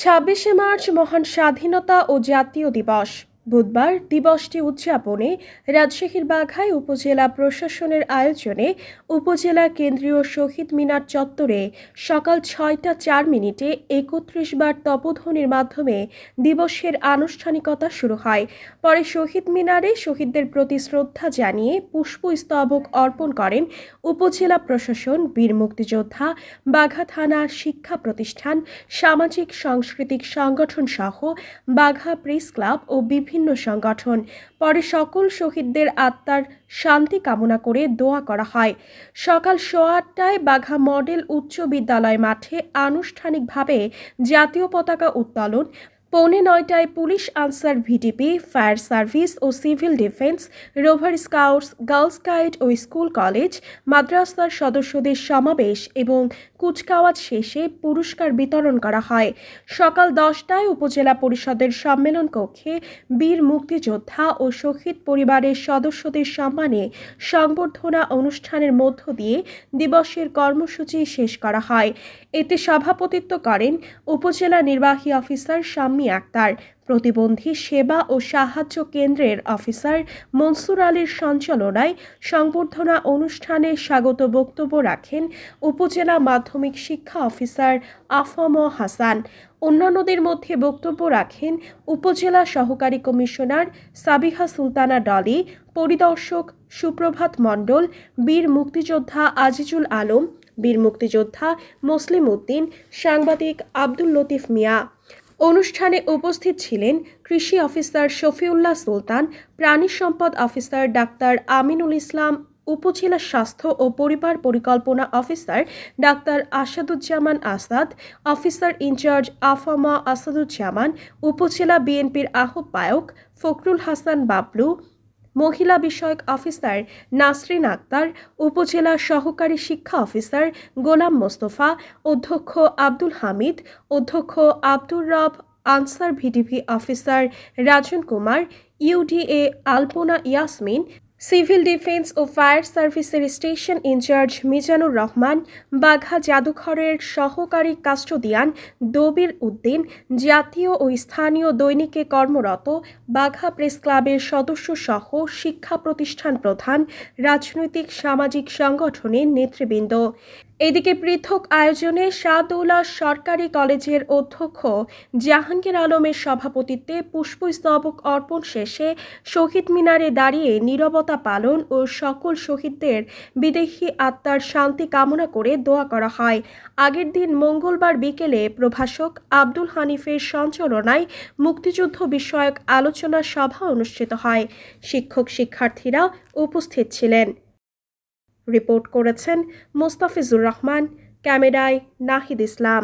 ছাব্বিশে মার্চ মহান স্বাধীনতা ও জাতীয় দিবস। বুধবার দিবসটি উদযাপনে রাজশাহীর বাঘায় উপজেলা প্রশাসনের আয়োজনে উপজেলা কেন্দ্রীয় শহীদ মিনার চত্বরে সকাল ৬টা ৪ মিনিটে ৩১ বার তপধ্বনির মাধ্যমে দিবসের আনুষ্ঠানিকতা শুরু হয়। পরে শহীদ মিনারে শহীদদের প্রতি শ্রদ্ধা জানিয়ে পুষ্পস্তবক অর্পণ করেন উপজেলা প্রশাসন, বীর মুক্তিযোদ্ধা, বাঘা থানা, শিক্ষা প্রতিষ্ঠান, সামাজিক সাংস্কৃতিক সংগঠন সহ বাঘা প্রেস ক্লাব ও বিভিন্ন সংগঠন। পরে সকল শহীদদের আত্মার শান্তি কামনা করে দোয়া করা হয়। সকাল ৮:১০টায় বাঘা মডেল উচ্চ বিদ্যালয় মাঠে আনুষ্ঠানিকভাবে জাতীয় পতাকা উত্তোলন, 8:45টায় police Ansar, VDP, fire service ও civil defence, rover scouts, girls guide ও স্কুল কলেজ মাদ্রাসার সদস্যদের সমাবেশ এবং কুচকাওয়াজ শেষে পুরস্কার বিতরণ করা হয়। সকাল 10টায় উপজেলা পরিষদের সম্মেলন কক্ষে বীর মুক্তিযোদ্ধা ও শহীদ পরিবারের সদস্যদের সম্মানে সংবর্ধনা অনুষ্ঠানের মধ্য দিয়ে দিবসের কর্মসূচি শেষ করা হয়। এতে সভাপতিত্ব করেন উপজেলা নির্বাহী অফিসার শাম্মী আক্তার, প্রতিবন্ধী সেবা ও সাহায্য কেন্দ্রের অফিসার মনসুর আলীর সঞ্চালনায় সংবর্ধনা অনুষ্ঠানে স্বাগত বক্তব্য রাখেন উপজেলা মাধ্যমিক শিক্ষা অফিসার আফম হাসান। অন্যান্যদের মধ্যে বক্তব্য রাখেন উপজেলা সহকারী কমিশনার সাবিহা সুলতানা ডলি, পরিদর্শক সুপ্রভাত মণ্ডল, বীর মুক্তিযোদ্ধা আজিজুল আলম, বীর মুক্তিযোদ্ধা মুসলিম উদ্দিন, সাংবাদিক আব্দুল লতিফ মিয়া। অনুষ্ঠানে উপস্থিত ছিলেন কৃষি অফিসার শফিউল্লাহ সুলতান, প্রাণী সম্পদ অফিসার ডাক্তার আমিনুল ইসলাম, উপজেলা স্বাস্থ্য ও পরিবার পরিকল্পনা officer doctor Asaduzzaman Asad, officer in charge আফামা আসাদুজ্জামান, উপজেলা বিএনপির আহ্বায়ক ফখরুল হাসান বাবলু, মহিলা বিষয়ক অফিসার নাসরিন আক্তার, উপজেলা সহকারী শিক্ষা অফিসার গোলাম মোস্তফা, অধ্যক্ষ আব্দুল হামিদ, অধ্যক্ষ আব্দুর রব, আনসার ভিডিপি অফিসার রাজন কুমার, ইউডিএ আলপনা ইয়াসমিন, সিভিল ডিফেন্স ও ফায়ার সার্ভিসের স্টেশন ইনচার্জ মিজানুর রহমান, বাঘা জাদুঘরের সহকারী কাস্টোডিয়ান দবির উদ্দিন, জাতীয় ও স্থানীয় দৈনিকে কর্মরত বাঘা প্রেস ক্লাবের সদস্য সহ শিক্ষা প্রতিষ্ঠান প্রধান, রাজনৈতিক সামাজিক সংগঠনের নেতৃবৃন্দ। এদিকে পৃথক আয়োজনে শাহদৌলা সরকারি কলেজের অধ্যক্ষ জাহাঙ্গীর আলমের সভাপতিত্বে পুষ্পস্তবক অর্পণ শেষে শহীদ মিনারে দাঁড়িয়ে নীরবতা পালন ও সকল শহীদদের বিদেহী আত্মার শান্তি কামনা করে দোয়া করা হয়। আগের দিন মঙ্গলবার বিকেলে প্রভাষক আব্দুল হানিফের সঞ্চালনায় মুক্তিযুদ্ধ বিষয়ক আলোচনা সভা অনুষ্ঠিত হয়। শিক্ষক শিক্ষার্থীরা উপস্থিত ছিলেন। রিপোর্ট করেছেন মোস্তাফিজুর রহমান, ক্যামেরায় নাহিদ ইসলাম।